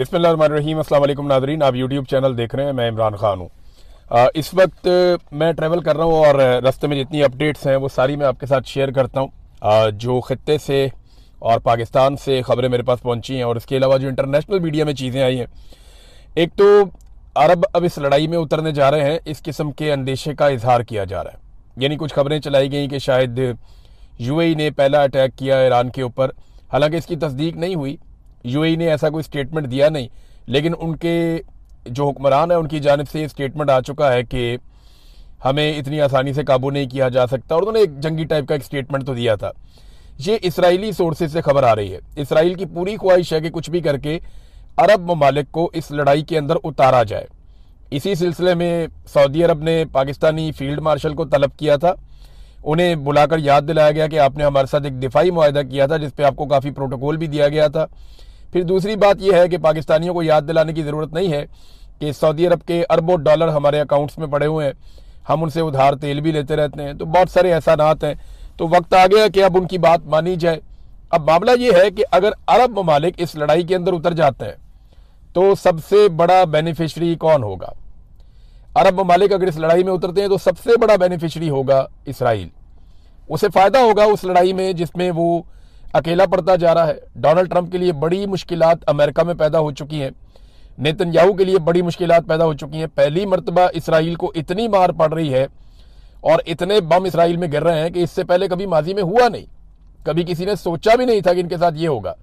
बिस्मिल्लाहिर्रहमानिर्रहीम। अस्सलाम वालेकुम नाज़रीन, आप यूट्यूब चैनल देख रहे हैं। मैं इमरान खान हूँ। इस वक्त मैं ट्रैवल कर रहा हूँ और रास्ते में जितनी अपडेट्स हैं वो सारी मैं आपके साथ शेयर करता हूँ। जो ख़ित्ते से और पाकिस्तान से ख़बरें मेरे पास पहुँची हैं और इसके अलावा जो इंटरनेशनल मीडिया में चीज़ें आई हैं। एक तो अरब अब इस लड़ाई में उतरने जा रहे हैं, इस किस्म के अंदेशे का इजहार किया जा रहा है। यानी कुछ खबरें चलाई गई कि शायद यूएई ने पहला अटैक किया ईरान के ऊपर। हालांकि इसकी तस्दीक नहीं हुई, यूएई ने ऐसा कोई स्टेटमेंट दिया नहीं, लेकिन उनके जो हुक्मरान है उनकी जानिब से स्टेटमेंट आ चुका है कि हमें इतनी आसानी से काबू नहीं किया जा सकता। और उन्होंने एक जंगी टाइप का एक स्टेटमेंट तो दिया था। ये इसराइली सोर्सेज से खबर आ रही है। इसराइल की पूरी ख्वाहिश है कि कुछ भी करके अरब ममालिक को इस लड़ाई के अंदर उतारा जाए। इसी सिलसिले में सऊदी अरब ने पाकिस्तानी फील्ड मार्शल को तलब किया था। उन्हें बुलाकर याद दिलाया गया कि आपने हमारे साथ एक दिफाई मुआहदा किया था जिस पे आपको काफ़ी प्रोटोकॉल भी दिया गया था। फिर दूसरी बात यह है कि पाकिस्तानियों को याद दिलाने की ज़रूरत नहीं है कि सऊदी अरब के अरबों डॉलर हमारे अकाउंट्स में पड़े हुए हैं, हम उनसे उधार तेल भी लेते रहते हैं, तो बहुत सारे एहसानात हैं। तो वक्त आ गया कि अब उनकी बात मानी जाए। अब मामला ये है कि अगर अरब ममालिक इस लड़ाई के अंदर उतर जाते हैं तो सबसे बड़ा बेनिफिशरी कौन होगा? अरब ममालिक अगर इस लड़ाई में उतरते हैं तो सबसे बड़ा बेनिफिशरी होगा इसराइल। उसे फ़ायदा होगा उस लड़ाई में जिसमें वो अकेला पड़ता जा रहा है। डोनाल्ड ट्रंप के लिए बड़ी मुश्किलात अमेरिका में पैदा हो चुकी हैं, नेतन्याहू के लिए बड़ी मुश्किलात पैदा हो चुकी हैं। पहली मरतबा इसराइल को इतनी मार पड़ रही है और इतने बम इसराइल में गिर रहे हैं कि इससे पहले कभी माजी में हुआ नहीं। कभी किसी ने सोचा भी नहीं था कि इनके साथ ये होगा।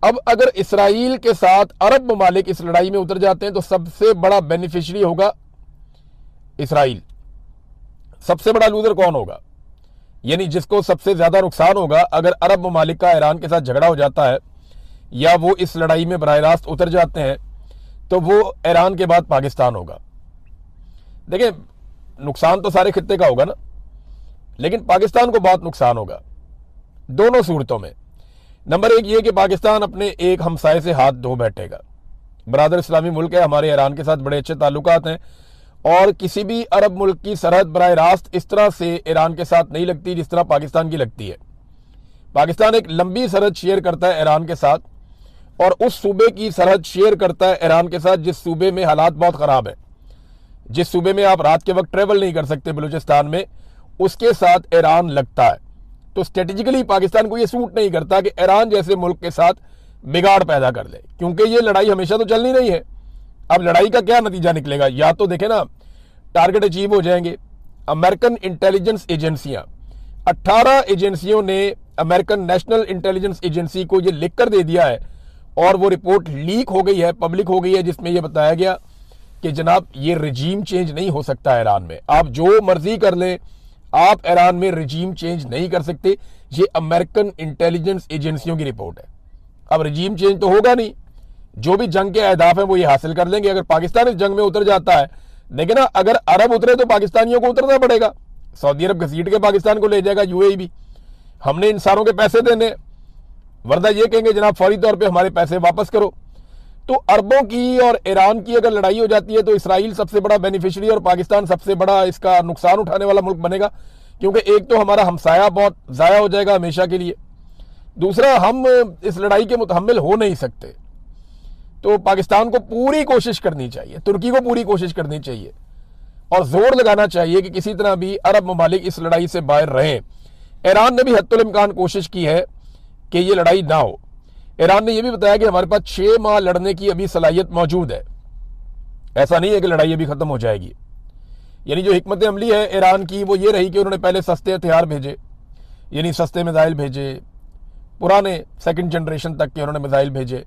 अब अगर इसराइल के साथ अरब ममालिक इस लड़ाई में उतर जाते हैं तो सबसे बड़ा बेनिफिशरी होगा इसराइल। सबसे बड़ा लूजर कौन होगा? यानी जिसको सबसे ज्यादा नुकसान होगा अगर अरब ममालिक का ईरान के साथ झगड़ा हो जाता है या वो इस लड़ाई में बराह रास्त उतर जाते हैं, तो वो ईरान के बाद पाकिस्तान होगा। देखिए, नुकसान तो सारे खित्ते का होगा ना, लेकिन पाकिस्तान को बहुत नुकसान होगा दोनों सूरतों में। नंबर एक ये कि पाकिस्तान अपने एक हमसाये से हाथ धो बैठेगा। बरादर इस्लामी मुल्क है, हमारे ईरान के साथ बड़े अच्छे ताल्लुकात हैं और किसी भी अरब मुल्क की सरहद बराह रास्त इस तरह से ईरान के साथ नहीं लगती जिस तरह पाकिस्तान की लगती है। पाकिस्तान एक लंबी सरहद शेयर करता है ईरान के साथ और उस सूबे की सरहद शेयर करता है ईरान के साथ जिस सूबे में हालात बहुत ख़राब है, जिस सूबे में आप रात के वक्त ट्रेवल नहीं कर सकते बलूचिस्तान में, उसके साथ ईरान लगता है। तो स्ट्रेटेजिकली पाकिस्तान को यह सूट नहीं करता कि ईरान जैसे मुल्क के साथ बिगाड़ पैदा कर ले, क्योंकि ये लड़ाई हमेशा तो चलनी नहीं है। अब लड़ाई का क्या नतीजा निकलेगा? या तो देखें ना, टारगेट अचीव हो जाएंगे। अमेरिकन इंटेलिजेंस एजेंसियां, 18 एजेंसियों ने अमेरिकन नेशनल इंटेलिजेंस एजेंसी को ये लिख कर दे दिया है और वो रिपोर्ट लीक हो गई है, पब्लिक हो गई है, जिसमें यह बताया गया कि जनाब ये रजीम चेंज नहीं हो सकता ईरान में। आप जो मर्जी कर लें, आप ईरान में रजीम चेंज नहीं कर सकते। ये अमेरिकन इंटेलिजेंस एजेंसियों की रिपोर्ट है। अब रजीम चेंज तो होगा नहीं, जो भी जंग के अहदाफ है वो ये हासिल कर लेंगे अगर पाकिस्तान इस जंग में उतर जाता है। लेकिन ना, अगर अरब उतरे तो पाकिस्तानियों को उतरना पड़ेगा। सऊदी अरब घसीट के पाकिस्तान को ले जाएगा, यूएई भी। हमने इन सारों के पैसे देने, वरना ये कहेंगे जनाब फौरी तौर पे हमारे पैसे वापस करो। तो अरबों की और ईरान की अगर लड़ाई हो जाती है तो इसराइल सबसे बड़ा बेनिफिशरी और पाकिस्तान सबसे बड़ा इसका नुकसान उठाने वाला मुल्क बनेगा, क्योंकि एक तो हमारा हमसाया बहुत ज़ाया हो जाएगा हमेशा के लिए, दूसरा हम इस लड़ाई के मुतहम्मिल हो नहीं सकते। तो पाकिस्तान को पूरी कोशिश करनी चाहिए, तुर्की को पूरी कोशिश करनी चाहिए और जोर लगाना चाहिए कि किसी तरह भी अरब ममालिक इस लड़ाई से बाहर रहें। ईरान ने भी हत्तुल इम्कान कोशिश की है कि ये लड़ाई ना हो। ईरान ने यह भी बताया कि हमारे पास 6 माह लड़ने की अभी सलाहियत मौजूद है। ऐसा नहीं है कि लड़ाई अभी खत्म हो जाएगी। यानी जो हिकमत अमली है ईरान की वो ये रही कि उन्होंने पहले सस्ते हथियार भेजे, यानी सस्ते मिसाइल भेजे, पुराने सेकंड जनरेशन तक के उन्होंने मिसाइल भेजे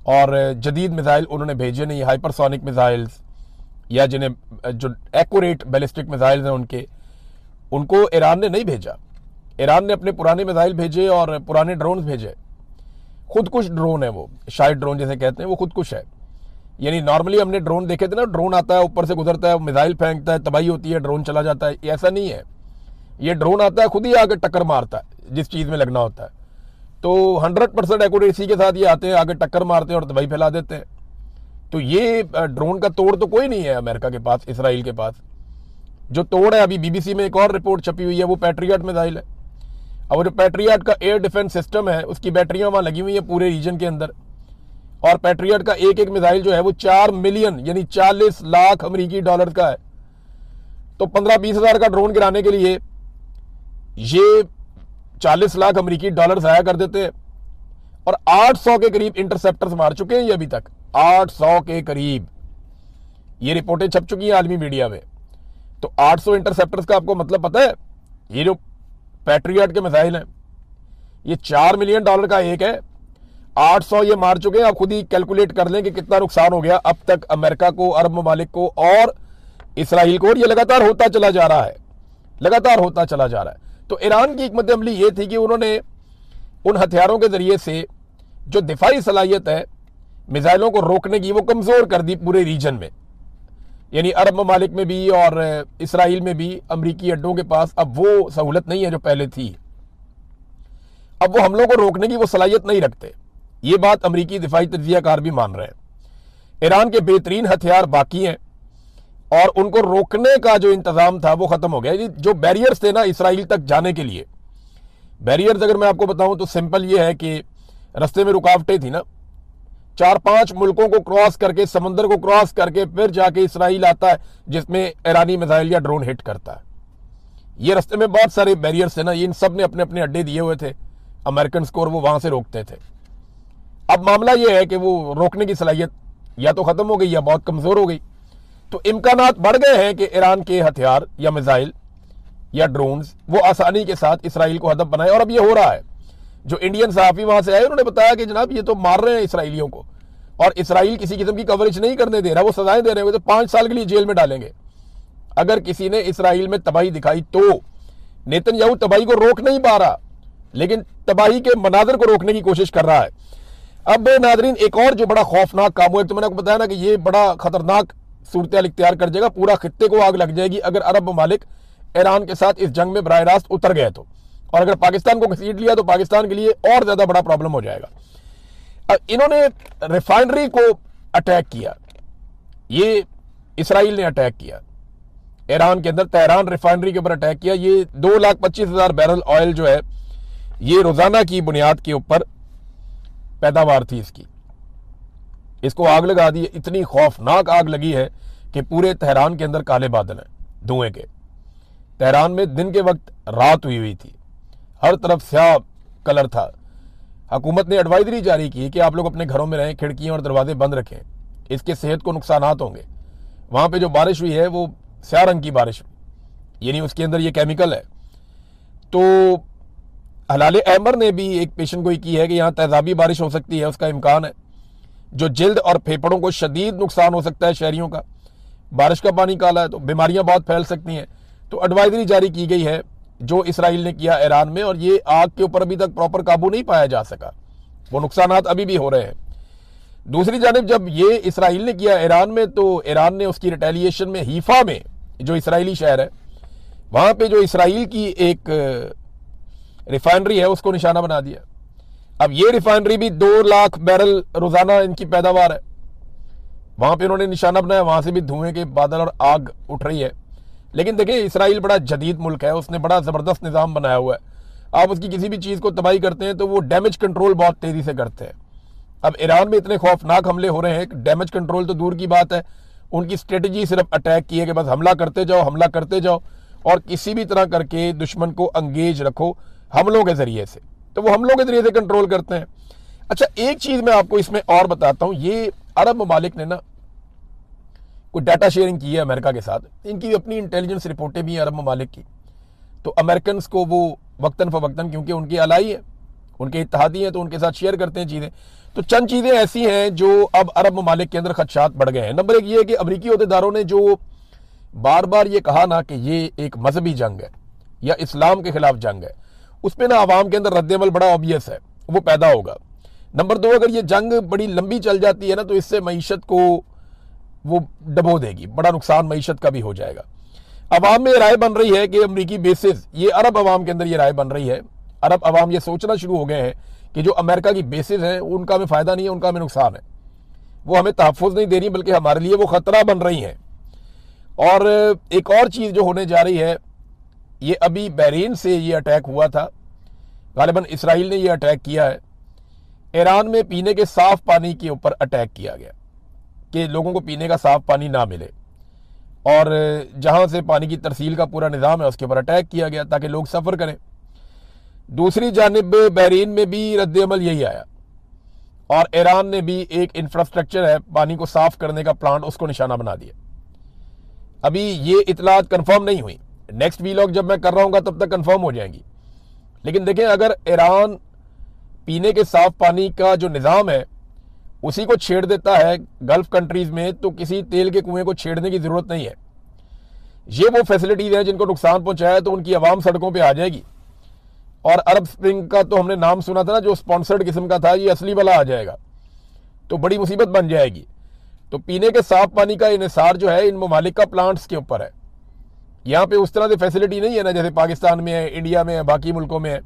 और जदीद मिसाइल उन्होंने भेजे नहीं, हाइपरसोनिक मिसाइल्स या जिन्हें जो एक्यूरेट बैलिस्टिक मिसाइल्स हैं उनको ईरान ने नहीं भेजा। ईरान ने अपने पुराने मिसाइल भेजे और पुराने ड्रोन भेजे। खुदकुश ड्रोन है वो, शायद ड्रोन जैसे कहते हैं, वो खुदकुश है। यानी नॉर्मली हमने ड्रोन देखे थे ना, ड्रोन आता है, ऊपर से गुजरता है, मिसाइल फेंकता है, तबाही होती है, ड्रोन चला जाता है। ऐसा नहीं है, ये ड्रोन आता है खुद ही आकर टक्कर मारता है जिस चीज़ में लगना होता है। तो 100% एक्यूरेसी के साथ ये आते हैं, आगे टक्कर मारते हैं और तबाही फैला देते हैं। तो ये ड्रोन का तोड़ तो कोई नहीं है अमेरिका के पास, इसराइल के पास। जो तोड़ है, अभी बीबीसी में एक और रिपोर्ट छपी हुई है, वो पैट्रियट मिसाइल है। और जो पैट्रियट का एयर डिफेंस सिस्टम है उसकी बैटरियां वहां लगी हुई है पूरे रीजन के अंदर, और पैट्रियट का एक एक मिसाइल जो है वो 4 मिलियन यानी 40 लाख अमेरिकी डॉलर का है। तो 15-20 हजार का ड्रोन गिराने के लिए ये 40 लाख अमेरिकी डॉलर जाया कर देते हैं। और 800 के करीब इंटरसेप्टर्स मार चुके हैं ये अभी तक, 800 के करीब। ये रिपोर्टें छप चुकी हैं आलमी मीडिया में। तो 800 इंटरसेप्टर्स का आपको मतलब पता है? ये जो पैट्रियट के मिसाइल हैं ये 4 मिलियन डॉलर का एक है, 800 ये मार चुके हैं। आप खुद ही कैलकुलेट कर लें कि कितना नुकसान हो गया अब तक अमेरिका को, अरब ममालिक को और इसराइल को। और ये लगातार होता चला जा रहा है, लगातार होता चला जा रहा है। तो ईरान की हिकमत अमली ये थी कि उन्होंने उन हथियारों के जरिए से जो दिफाई सलाहियत है मिसाइलों को रोकने की, वो कमजोर कर दी पूरे रीजन में। यानी अरब ममालिक में भी और इसराइल में भी अमरीकी अड्डों के पास अब वो सहूलत नहीं है जो पहले थी। अब वो हमलों को रोकने की वो सलाहियत नहीं रखते। ये बात अमरीकी दिफाई तज्जियाकार भी मान रहे हैं। ईरान के बेहतरीन हथियार बाकी हैं और उनको रोकने का जो इंतजाम था वो खत्म हो गया। जो बैरियर्स थे ना इसराइल तक जाने के लिए, बैरियर्स अगर मैं आपको बताऊं तो सिंपल ये है कि रास्ते में रुकावटें थी ना, 4-5 मुल्कों को क्रॉस करके, समंदर को क्रॉस करके फिर जाके इसराइल आता है जिसमें ईरानी मिसाइल या ड्रोन हिट करता है। ये रास्ते में बहुत सारे बैरियर्स थे ना, इन सब ने अपने अपने अड्डे दिए हुए थे अमेरिकन को और वो वहां से रोकते थे। अब मामला ये है कि वो रोकने की सलाहियत या तो खत्म हो गई या बहुत कमजोर हो गई। तो इम्कानात बढ़ गए हैं कि ईरान के हथियार या मिसाइल या ड्रोन्स वो आसानी के साथ इसराइल को हदफ बनाए। और अब ये हो रहा है। जो इंडियन सहाफी वहां से आए उन्होंने बताया कि जनाब ये तो मार रहे हैं इसराइलियों को और इसराइल किसी किस्म की कवरेज नहीं करने दे रहा, वो सजाएं दे रहे हैं, तो 5 साल के लिए जेल में डालेंगे। अगर किसी ने इसराइल में तबाही दिखाई तो नेतन्याहू तबाही को रोक नहीं पा रहा, लेकिन तबाही के मनाजर को रोकने की कोशिश कर रहा है। अब नाजरीन एक और जो बड़ा खौफनाक काम हुआ, तो मैंने आपको बताया ना कि ये बड़ा खतरनाक सूरत इख्तियार कर जाएगा, पूरा खित्ते को आग लग जाएगी अगर अरब ममालिक ईरान के साथ इस जंग में बराह रास्त उतर गए तो। और अगर पाकिस्तान को घसीट लिया तो पाकिस्तान के लिए और ज्यादा बड़ा प्रॉब्लम हो जाएगा। अब इन्होंने रिफाइनरी को अटैक किया, ये इसराइल ने अटैक किया ईरान के अंदर, तेहरान रिफाइनरी के ऊपर अटैक किया। ये 2,25,000 बैरल ऑयल जो है ये रोजाना की बुनियाद के ऊपर पैदावार थी इसकी, इसको आग लगा दी। इतनी खौफनाक आग लगी है कि पूरे तेहरान के अंदर काले बादल हैं धुएं के। तेहरान में दिन के वक्त रात हुई थी, हर तरफ स्याह कलर था। हुकूमत ने एडवाइजरी जारी की कि आप लोग अपने घरों में रहें, खिड़कियां और दरवाजे बंद रखें, इसके सेहत को नुकसानात होंगे। वहां पे जो बारिश हुई है वो स्याह रंग की बारिश हुई, यानी उसके अंदर ये केमिकल है। तो हलाल अहमर ने भी एक पेशन गोई की है कि यहाँ तेजाबी बारिश हो सकती है, उसका इम्कान है, जो जिल्द और फेफड़ों को शदीद नुकसान हो सकता है शहरियों का। बारिश का पानी काला है तो बीमारियां बहुत फैल सकती हैं। तो एडवाइजरी जारी की गई है जो इसराइल ने किया ईरान में, और ये आग के ऊपर अभी तक प्रॉपर काबू नहीं पाया जा सका, वो नुकसानात अभी भी हो रहे हैं। दूसरी जानिब जब ये इसराइल ने किया ईरान में, तो ईरान ने उसकी रिटेलिएशन में हीफा में जो इसराइली शहर है वहां पे जो इसराइल की एक रिफाइनरी है उसको निशाना बना दिया। अब ये रिफाइनरी भी 2 लाख बैरल रोजाना इनकी पैदावार है, वहां पे उन्होंने निशाना बनाया, वहां से भी धुएं के बादल और आग उठ रही है। लेकिन देखिए इसराइल बड़ा जदीद मुल्क है, उसने बड़ा जबरदस्त निजाम बनाया हुआ है। आप उसकी किसी भी चीज को तबाही करते हैं तो वो डैमेज कंट्रोल बहुत तेजी से करते हैं। अब ईरान में इतने खौफनाक हमले हो रहे हैं, डैमेज कंट्रोल तो दूर की बात है, उनकी स्ट्रेटेजी सिर्फ अटैक की है कि बस हमला करते जाओ, हमला करते जाओ और किसी भी तरह करके दुश्मन को अंगेज रखो हमलों के जरिए से, तो वो हमलों के जरिए से कंट्रोल करते हैं। अच्छा एक चीज मैं आपको इसमें और बताता हूं, ये अरब ममालिक ने ना कोई डाटा शेयरिंग की है अमेरिका के साथ, इनकी अपनी इंटेलिजेंस रिपोर्टें भी हैं अरब ममालिक की। तो अमेरिकन को वो वक्तन फवक्तन, क्योंकि उनकी अलाई है, उनके इत्तेहादी हैं, तो उनके साथ शेयर करते हैं चीजें। तो चंद चीजें ऐसी हैं जो अब अरब ममालिक के अंदर खदशात बढ़ गए हैं। नंबर 1 ये है कि अमरीकी अहदेदारों ने जो बार बार ये कहा ना कि ये एक मजहबी जंग है या इस्लाम के खिलाफ जंग है, उस पर ना आवाम के अंदर रद्दमल बड़ा ऑब्वियस है, वो पैदा होगा। नंबर 2 अगर ये जंग बड़ी लंबी चल जाती है ना तो इससे मईशत को वो डबो देगी, बड़ा नुकसान मईशत का भी हो जाएगा। अवाम में राय बन रही है कि अमरीकी बेसिस, ये अरब अवाम के अंदर ये राय बन रही है, अरब अवाम ये सोचना शुरू हो गए हैं कि जो अमेरिका की बेसिस हैं उनका हमें फायदा नहीं है, उनका हमें नुकसान है, वो हमें तहफ़्फ़ुज़ नहीं दे रही बल्कि हमारे लिए वो खतरा बन रही हैं। और एक और चीज जो होने जा रही है, ये अभी बहरीन से ये अटैक हुआ था, गालिबन इसराइल ने ये अटैक किया है, ईरान में पीने के साफ पानी के ऊपर अटैक किया गया कि लोगों को पीने का साफ पानी ना मिले, और जहां से पानी की तरसील का पूरा निज़ाम है उसके ऊपर अटैक किया गया ताकि लोग सफ़र करें। दूसरी जानिब बहरीन में भी रद्द-ए-अमल यही आया, और ईरान ने भी एक इंफ्रास्ट्रक्चर है पानी को साफ करने का प्लांट, उसको निशाना बना दिया। अभी ये इतलात कंफर्म नहीं हुई, नेक्स्ट वीलॉग जब मैं कर रहा हूँ तब तक कंफर्म हो जाएंगी। लेकिन देखें, अगर ईरान पीने के साफ पानी का जो निज़ाम है उसी को छेड़ देता है गल्फ कंट्रीज में, तो किसी तेल के कुएं को छेड़ने की जरूरत नहीं है। ये वो फैसिलिटीज हैं जिनको नुकसान पहुंचाया तो उनकी आवाम सड़कों पे आ जाएगी। और अरब स्प्रिंग का तो हमने नाम सुना था ना, जो स्पॉन्सर्ड किस्म का था, ये असली वाला आ जाएगा तो बड़ी मुसीबत बन जाएगी। तो पीने के साफ पानी का इन्हिसार जो है इन ममालिक का प्लांट्स के ऊपर है। यहाँ पे उस तरह से फैसिलिटी नहीं है ना जैसे पाकिस्तान में है, इंडिया में है, बाकी मुल्कों में है।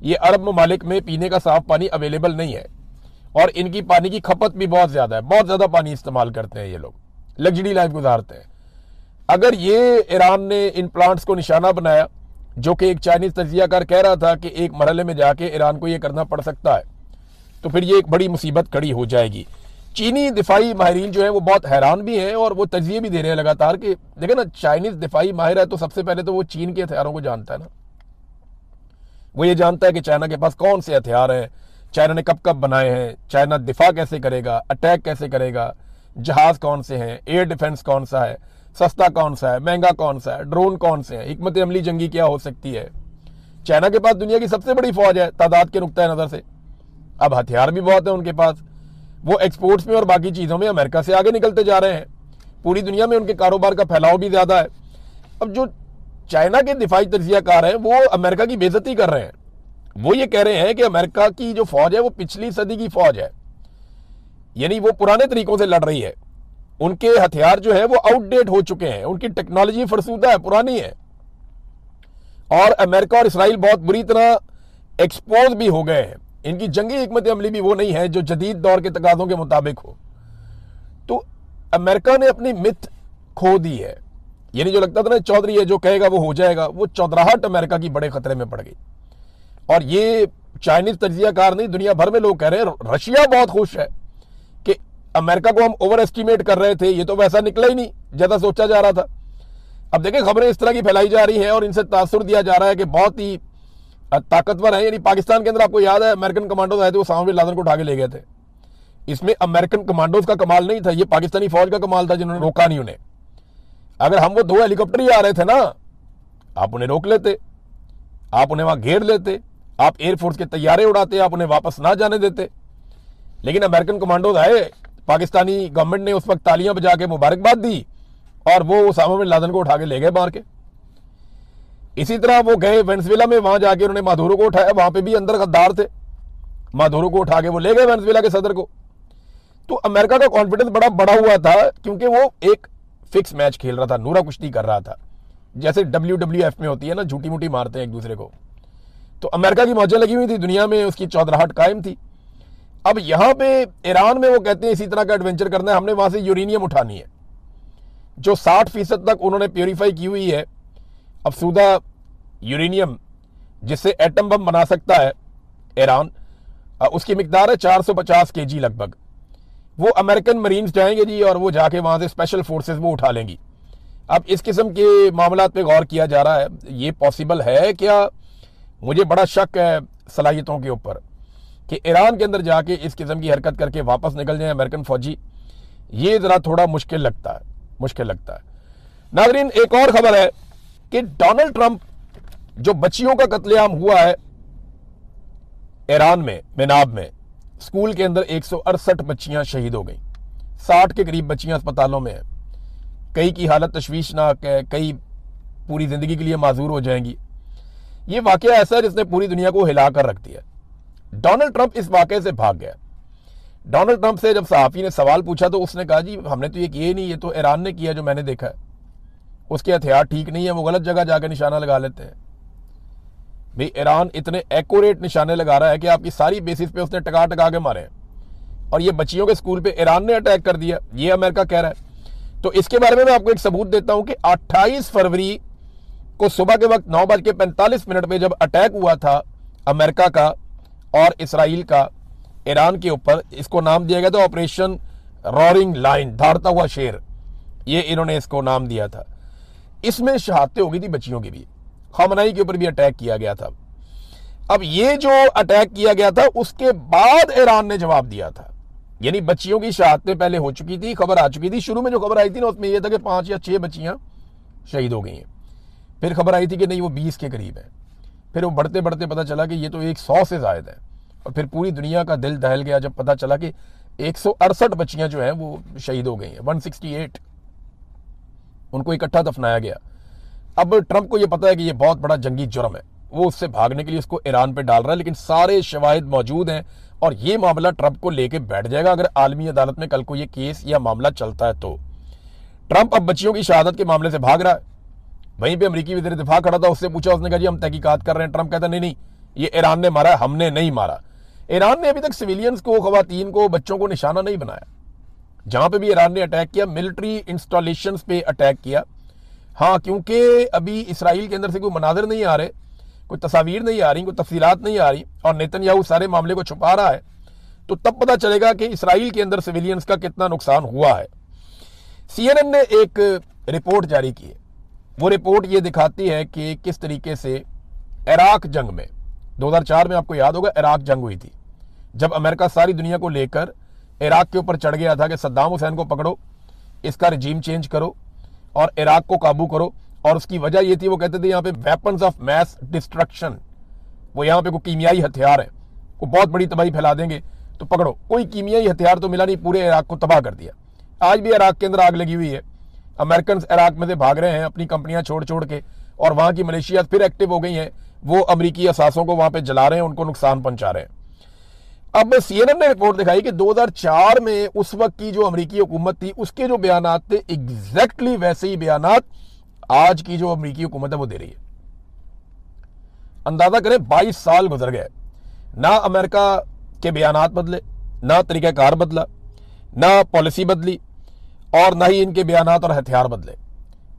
ये अरब ममालिक में पीने का साफ पानी अवेलेबल नहीं है, और इनकी पानी की खपत भी बहुत ज़्यादा है, बहुत ज़्यादा पानी इस्तेमाल करते हैं ये लोग, लग्जरी लाइफ गुजारते हैं। अगर ये ईरान ने इन प्लांट्स को निशाना बनाया, जो कि एक चाइनीज़ तजियाकार कह रहा था कि एक मरहले में जाके ईरान को ये करना पड़ सकता है, तो फिर ये एक बड़ी मुसीबत खड़ी हो जाएगी। चीनी दिफाई माहिरीन जो है वो बहुत हैरान भी हैं और वो तजिए भी दे रहे हैं लगातार कि देखें ना, चाइनीज़ दिफाई माहिर है तो सबसे पहले तो वो चीन के हथियारों को जानता है ना। वो ये जानता है कि चाइना के पास कौन से हथियार हैं, चाइना ने कब कब बनाए हैं, चाइना दिफा कैसे करेगा, अटैक कैसे करेगा, जहाज कौन से हैं, एयर डिफेंस कौन सा है, सस्ता कौन सा है, महंगा कौन सा है, ड्रोन कौन से हैं, हिकमत अमली जंगी क्या हो सकती है। चाइना के पास दुनिया की सबसे बड़ी फौज है तादाद के नुक्ता नज़र से। अब हथियार भी बहुत है उनके पास, वो एक्सपोर्ट्स में और बाकी चीज़ों में अमेरिका से आगे निकलते जा रहे हैं। पूरी दुनिया में उनके कारोबार का फैलाव भी ज़्यादा है। अब जो चाइना के दिफाई तजियाकार हैं वो अमेरिका की बेइज्जती कर रहे हैं। वो ये कह रहे हैं कि अमेरिका की जो फौज है वो पिछली सदी की फौज है, यानी वो पुराने तरीकों से लड़ रही है। उनके हथियार जो है वो आउटडेट हो चुके हैं, उनकी टेक्नोलॉजी फरसूदा है, पुरानी है। और अमेरिका और इसराइल बहुत बुरी तरह एक्सपोज भी हो गए हैं। इनकी जंगी हिकमत अमली भी वो नहीं है जो जदीद दौर के तकाज़ों के मुताबिक हो। तो अमेरिका ने अपनी मिथ खो दी है, यानी जो लगता था ना चौधरी है जो कहेगा वो हो जाएगा, वो चौधराहट अमेरिका की बड़े खतरे में पड़ गई। और ये चाइनीज तजियाकार नहीं, दुनिया भर में लोग कह रहे हैं। रशिया बहुत खुश है कि अमेरिका को हम ओवर एस्टिमेट कर रहे थे, ये तो वैसा निकला ही नहीं जैसा सोचा जा रहा था। अब देखिए खबरें इस तरह की फैलाई जा रही हैं और इनसे तासुर दिया जा रहा है कि बहुत ही ताकतवर है। यानी पाकिस्तान के अंदर आपको याद है अमेरिकन कमांडोज आए थे, वो उसामा बिन लादेन को उठा के ले गए थे। इसमें अमेरिकन कमांडोज का कमाल नहीं था, ये पाकिस्तानी फौज का कमाल था जिन्होंने रोका नहीं उन्हें। अगर हम वो 2 हेलीकॉप्टर ही आ रहे थे ना, आप उन्हें रोक लेते, आप उन्हें वहां घेर लेते, आप एयरफोर्स के तैयारे उड़ाते, आप उन्हें वापस ना जाने देते। लेकिन अमेरिकन कमांडोज आए, पाकिस्तानी गवर्नमेंट ने उस वक्त तालियां बजा के मुबारकबाद दी और वो उसामा बिन लादेन को उठा के ले गए मार के। इसी तरह वो गए वेनेजुएला में, वहां जाके उन्होंने मादुरो को उठाया, वहां पे भी अंदर गद्दार थे, मादुरो को उठा के वो ले गए वेनेजुएला के सदर को। तो अमेरिका का कॉन्फिडेंस बड़ा बड़ा हुआ था क्योंकि वो एक फिक्स मैच खेल रहा था, नूरा कुश्ती कर रहा था, जैसे WWF में होती है ना, झूठी मूठी मारते हैं एक दूसरे को। तो अमेरिका की मौजें लगी हुई थी, दुनिया में उसकी चौधराहट कायम थी। अब यहां पे ईरान में वो कहते हैं इसी तरह का एडवेंचर करना है, हमने वहां से यूरेनियम उठानी है जो 60% तक उन्होंने प्योरीफाई की हुई है, अफसूदा यूरेनियम जिससे एटम बम बना सकता है ईरान। उसकी मिकदार है 450 kg लगभग। वो अमेरिकन मरीन्स जाएंगे जी और वो जाके वहां से स्पेशल फोर्सेस वो उठा लेंगी। अब इस किस्म के मामलात पे गौर किया जा रहा है, ये पॉसिबल है क्या? मुझे बड़ा शक है सलाहियतों के ऊपर कि ईरान के अंदर जाके इस किस्म की हरकत करके वापस निकल जाए अमेरिकन फौजी। ये जरा थोड़ा मुश्किल लगता है, मुश्किल लगता है। नाज़रीन, एक और खबर है कि डोनाल्ड ट्रंप, जो बच्चियों का कत्लेआम हुआ है ईरान में, मेनाब में, स्कूल के अंदर 168 बच्चियां शहीद हो गई, 60 के करीब बच्चियां अस्पतालों में हैं, कई की हालत तशवीशनाक है, कई पूरी जिंदगी के लिए माजूर हो जाएंगी। ये वाकया ऐसा है जिसने पूरी दुनिया को हिला कर रख दिया। डोनाल्ड ट्रंप इस वाकये से भाग गया। डोनाल्ड ट्रंप से जब सहाफ़ी ने सवाल पूछा तो उसने कहा जी हमने तो ये किया ही नहीं, ये तो ईरान ने किया जो मैंने देखा है, उसके हथियार ठीक नहीं है, वो गलत जगह जाकर निशाना लगा लेते हैं। भाई ईरान इतने एक्यूरेट निशाने लगा रहा है कि आपकी सारी बेसिस पे उसने टका टका के मारे हैं, और ये बच्चियों के स्कूल पे ईरान ने अटैक कर दिया, ये अमेरिका कह रहा है। तो इसके बारे में मैं आपको एक सबूत देता हूं कि 28 फरवरी को सुबह के वक्त 9:45 पे जब अटैक हुआ था अमेरिका का और इसराइल का ईरान के ऊपर, इसको नाम दिया गया था ऑपरेशन रॉरिंग लाइन, दहाड़ता हुआ शेर, ये इन्होंने इसको नाम दिया था। इसमें शहादतें हो गई थी बच्चियों की भी, खामनाई के ऊपर भी अटैक किया गया था। अब ये जो अटैक किया गया था उसके बाद ईरान ने जवाब दिया था, यानी बच्चियों की शहादतें पहले हो चुकी थी, खबर आ चुकी थी। शुरू में जो खबर आई थी ना उसमें यह था कि 5 या 6 बच्चियां शहीद हो गई हैं। फिर खबर आई थी कि नहीं वो 20 के करीब है। फिर वो बढ़ते बढ़ते पता चला कि ये तो 100 से ज्यादा है। और फिर पूरी दुनिया का दिल दहल गया जब पता चला कि 168 बच्चियां जो हैं वो शहीद हो गई हैं, 168 उनको इकट्ठा दफनाया गया। अब ट्रंप को यह पता है कि यह बहुत बड़ा जंगी जुर्म है, वो उससे भागने के लिए उसको ईरान पे डाल रहा है, लेकिन सारे शवाहिद मौजूद हैं और ये मामला ट्रंप को लेके बैठ जाएगा अगर आलमी अदालत में कल को ये केस या मामला चलता है तो। ट्रंप अब बच्चियों की शहादत के मामले से भाग रहा है। वहीं पे अमेरिकी वज़ीर दिफा खड़ा था, उससे पूछा, उसने कहा जी हम तहकीकात कर रहे हैं। ट्रंप कहता नहीं नहीं, ये ईरान ने मारा है, हमने नहीं मारा। ईरान ने अभी तक सिविलियंस को, खवातीन को, बच्चों को निशाना नहीं बनाया। जहां पे भी ईरान ने अटैक किया, मिलिट्री इंस्टॉलेशंस पे अटैक किया। हाँ, क्योंकि अभी इसराइल के अंदर से कोई मनाजिर नहीं आ रहे, कोई तस्वीर नहीं आ रही, कोई तफसीलात नहीं आ रही और नेतन्याहू सारे मामले को छुपा रहा है, तो तब पता चलेगा कि इसराइल के अंदर सिविलियंस का कितना नुकसान हुआ है। CNN ने एक रिपोर्ट जारी की है। वो रिपोर्ट ये दिखाती है कि किस तरीके से इराक जंग में 2004 में, आपको याद होगा इराक जंग हुई थी, जब अमेरिका सारी दुनिया को लेकर इराक के ऊपर चढ़ गया था कि सद्दाम हुसैन को पकड़ो, इसका रिजीम चेंज करो और इराक को काबू करो। और उसकी वजह ये थी, वो कहते थे यहाँ पे वेपन्स ऑफ मैस डिस्ट्रक्शन, वो यहाँ पे कोई कीमियाई हथियार है, वो बहुत बड़ी तबाही फैला देंगे, तो पकड़ो। कोई कीमियाई हथियार तो मिला नहीं, पूरे इराक को तबाह कर दिया। आज भी इराक के अंदर आग लगी हुई है। अमेरिकन इराक में से भाग रहे हैं अपनी कंपनियां छोड़ छोड़ के, और वहां की मलेशिया फिर एक्टिव हो गई हैं, वो अमेरिकी असासों को वहां पे जला रहे हैं, उनको नुकसान पहुंचा रहे हैं। अब CNN ने रिपोर्ट दिखाई कि 2004 में उस वक्त की जो अमेरिकी हुकूमत थी उसके जो बयानात थे, एग्जैक्टली वैसे ही बयानात आज की जो अमेरिकी हुकूमत है वो दे रही है। अंदाजा करें 22 साल गुजर गए, ना अमेरिका के बयानात बदले, ना तरीकाकार बदला, ना पॉलिसी बदली और ना ही इनके बयानात और हथियार बदले।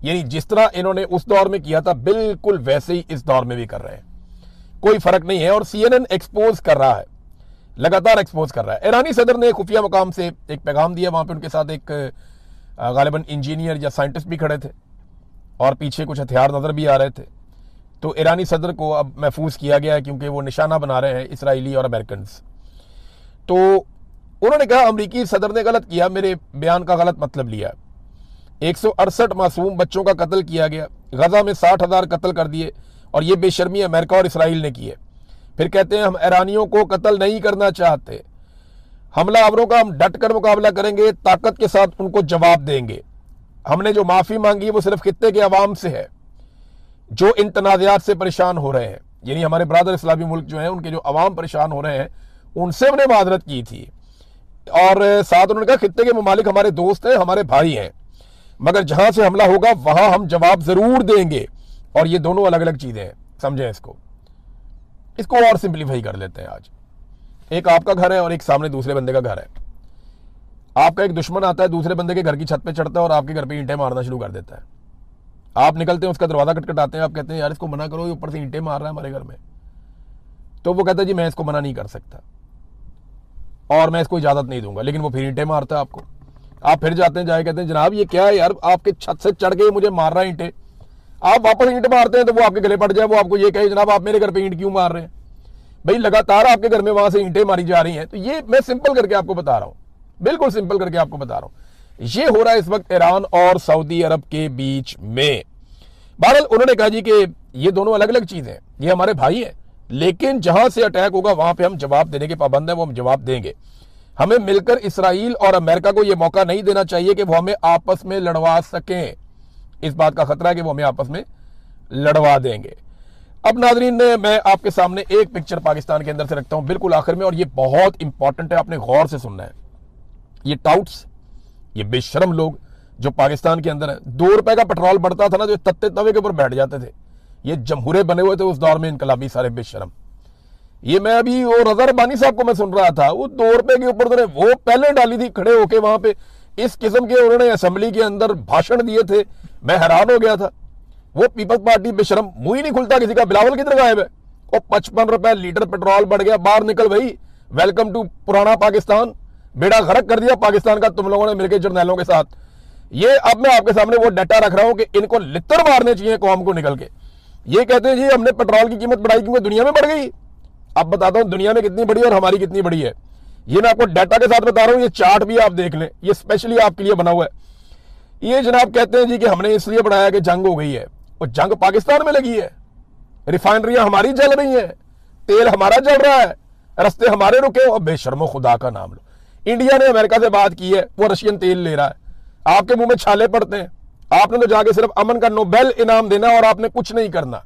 यानी जिस तरह इन्होंने उस दौर में किया था बिल्कुल वैसे ही इस दौर में भी कर रहे हैं, कोई फर्क नहीं है। और CNN एक्सपोज कर रहा है, लगातार एक्सपोज कर रहा है। ईरानी सदर ने खुफिया मकाम से एक पैगाम दिया, वहां पे उनके साथ एक गालिबन इंजीनियर या साइंटिस्ट भी खड़े थे और पीछे कुछ हथियार नजर भी आ रहे थे। तो ईरानी सदर को अब महफूज किया गया है क्योंकि वो निशाना बना रहे हैं इसराइली और अमेरिकन। तो उन्होंने कहा अमेरिकी सदर ने गलत किया, मेरे बयान का गलत मतलब लिया। 168 मासूम बच्चों का कत्ल किया गया, गजा में 60,000 कत्ल कर दिए और ये बेशर्मी अमेरिका और इसराइल ने की है। फिर कहते हैं हम ईरानियों को कत्ल नहीं करना चाहते, हमलावरों का हम डट कर मुकाबला करेंगे, ताकत के साथ उनको जवाब देंगे। हमने जो माफी मांगी वो सिर्फ खित्ते के अवाम से है जो इन तनाज़ात से परेशान हो रहे हैं, यानी हमारे ब्रादर इस्लामी मुल्क जो है उनके जो अवाम परेशान हो रहे हैं उनसे हमने माजरत की थी। और साथ उन्होंने कहा खित्ते के ममालिक हमारे दोस्त हैं, हमारे भाई हैं, मगर जहां से हमला होगा वहां हम जवाब जरूर देंगे। और ये दोनों अलग अलग चीजें हैं, समझें इसको और सिंप्लीफाई कर लेते हैं। आज एक आपका घर है और एक सामने दूसरे बंदे का घर है। आपका एक दुश्मन आता है, दूसरे बंदे के घर की छत पे चढ़ता है और आपके घर पे ईंटें मारना शुरू कर देता है। आप निकलते हैं, उसका दरवाजा खटखटाते हैं, आप कहते हैं यार इसको मना करो, ये ऊपर से ईंटें मार रहा है हमारे घर में। तो वो कहता है जी मैं इसको मना नहीं कर सकता और मैं इसको इजाजत नहीं दूंगा, लेकिन वो फिर ईंटें मारता है आपको। आप फिर जाते हैं, जाए कहते हैं जनाब ये क्या है यार, आपके छत से चढ़ के मुझे मार रहा है ईंटें। आप वापस ईंट मारते हैं तो वो आपके गले पड़ जाए, वो आपको ये कहे जनाब आप मेरे घर पे ईंट क्यों मार रहे हैं। भाई लगातार आपके घर में वहां से ईंटें मारी जा रही हैं। तो ये मैं सिंपल करके आपको बता रहा हूं, बिल्कुल सिंपल करके आपको बता रहा हूं। ये हो रहा है इस वक्त ईरान और सऊदी अरब के बीच में। बहरहाल उन्होंने कहा जी कि ये दोनों अलग अलग चीजें हैं, ये हमारे भाई हैं, लेकिन जहां से अटैक होगा वहां पे हम जवाब देने के पाबंद है, वो हम जवाब देंगे। हमें मिलकर इसराइल और अमेरिका को यह मौका नहीं देना चाहिए कि वो हमें आपस में लड़वा सकें। इस बात का खतरा है कि वो हमें आपस में लड़वा देंगे। अब नाजरीन मैं आपके सामने एक पिक्चर पाकिस्तान के अंदर से रखता हूं बिल्कुल आखिर में, और ये बहुत इंपॉर्टेंट है, आपने गौर से सुनना है। ये टाउट्स, ये बेशरम लोग जो पाकिस्तान के अंदर है, 2 रुपए का पेट्रोल बढ़ता था ना, जो तत्ते तवे के ऊपर बैठ जाते थे, ये जमहूरे बने हुए थे उस दौर में इनकलाबी सारे बेशरम। ये मैं अभी वो रजा रबानी साहब को मैं सुन रहा था, वो 2 रुपए के ऊपर उन्होंने वो पहले डाली थी खड़े होके वहां पे, इस किस्म के उन्होंने असेंबली के अंदर भाषण दिए थे, मैं हैरान हो गया था। वो पीपल्स पार्टी बेशरम, मुंह ही नहीं खुलता किसी का, बिलावल किधर गायब है। और 55 रुपए लीटर पेट्रोल बढ़ गया, बाहर निकल भाई, वेलकम टू पुराना पाकिस्तान, बेड़ा गर्क कर दिया पाकिस्तान का तुम लोगों ने मिलकर जर्नैलों के साथ। ये अब मैं आपके सामने वो डाटा रख रहा हूं कि इनको लित्तर मारने चाहिए कौम को निकल के। ये कहते हैं जी हमने पेट्रोल की कीमत बढ़ाई क्योंकि दुनिया में बढ़ गई। अब बताता हूं दुनिया में कितनी बड़ी है और हमारी कितनी बड़ी है। ये मैं आपको डाटा के साथ बता रहा हूं, ये चार्ट भी आप देख लें, ये स्पेशली आपके लिए बना हुआ है। ये जनाब कहते हैं जी कि हमने इसलिए बढ़ाया कि जंग हो गई है, और जंग पाकिस्तान में लगी है, रिफाइनरियां हमारी जल रही हैं, तेल हमारा जल रहा है, रस्ते हमारे रुके। और बेशर्मो खुदा का नाम लो, इंडिया ने अमेरिका से बात की है, वो रशियन तेल ले रहा है, आपके मुंह में छाले पड़ते हैं। आपने तो जाके सिर्फ अमन का नोबेल इनाम देना और आपने कुछ नहीं करना।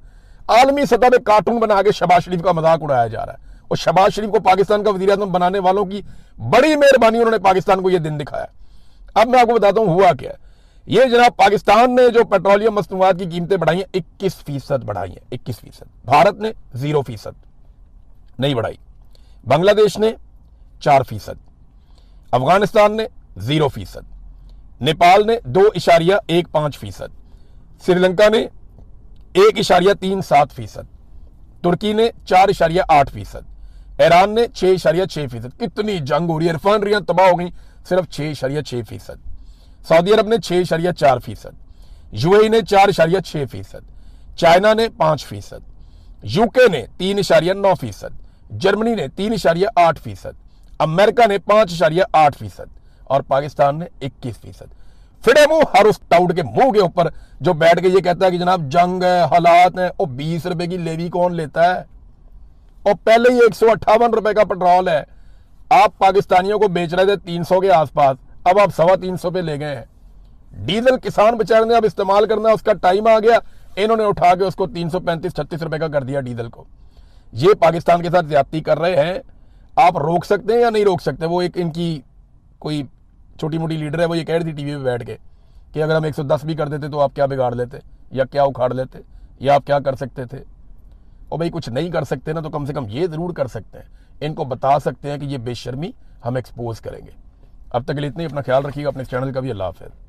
आलमी सतह पे कार्टून बना के शहबाज शरीफ का मजाक उड़ाया जा रहा है, और शहबाज शरीफ को पाकिस्तान का वजीर आज़म बनाने वालों की बड़ी मेहरबानी, उन्होंने पाकिस्तान को यह दिन दिखाया। अब मैं आपको बताता हूं हुआ क्या है। ये जनाब पाकिस्तान ने जो पेट्रोलियम मसनूआत की कीमतें बढ़ाई हैं 21% बढ़ाई हैं, 21%। भारत ने 0% नहीं बढ़ाई, बांग्लादेश ने 4%, अफगानिस्तान ने 0%, नेपाल ने 2.15%, श्रीलंका ने 1.37%, तुर्की ने 4.8%, ईरान ने 6.6%। कितनी जंग हो रही है, रिफाइनरियां तबाह हो गई, सिर्फ 6.6%। सऊदी अरब ने 6.4%, यूएई ने 4.6%, चाइना ने 5%, यूके ने 3.9%, जर्मनी ने 3.8%, अमेरिका ने 5.8% और पाकिस्तान ने 21%। फिर मुंह हर उस टाउट के मुंह के ऊपर जो बैठ के ये कहता है कि जनाब जंग है, हालात है, और 20 रुपए की लेवी कौन लेता है? और पहले ही 158 रुपए का पेट्रोल है, आप पाकिस्तानियों को बेच रहे थे 300 के आसपास, अब आप 325 पे ले गए हैं। डीजल किसान बेचारे ने अब इस्तेमाल करना, उसका टाइम आ गया, इन्होंने उठा के उसको 335-36 रुपए का कर दिया डीजल को। ये पाकिस्तान के साथ ज्यादती कर रहे हैं। आप रोक सकते हैं या नहीं रोक सकते? वो एक इनकी कोई छोटी मोटी लीडर है, वो ये कह रही थी टीवी पे बैठ के कि अगर हम 110 भी कर देते तो आप क्या बिगाड़ लेते, या क्या उखाड़ लेते, या आप क्या कर सकते थे। और भाई कुछ नहीं कर सकते ना, तो कम से कम ये जरूर कर सकते हैं, इनको बता सकते हैं कि ये बेशर्मी हम एक्सपोज करेंगे। अब तक के लिए इतनी, अपना ख्याल रखिएगा, अपने चैनल का भी। अल्लाह हाफ़िज़।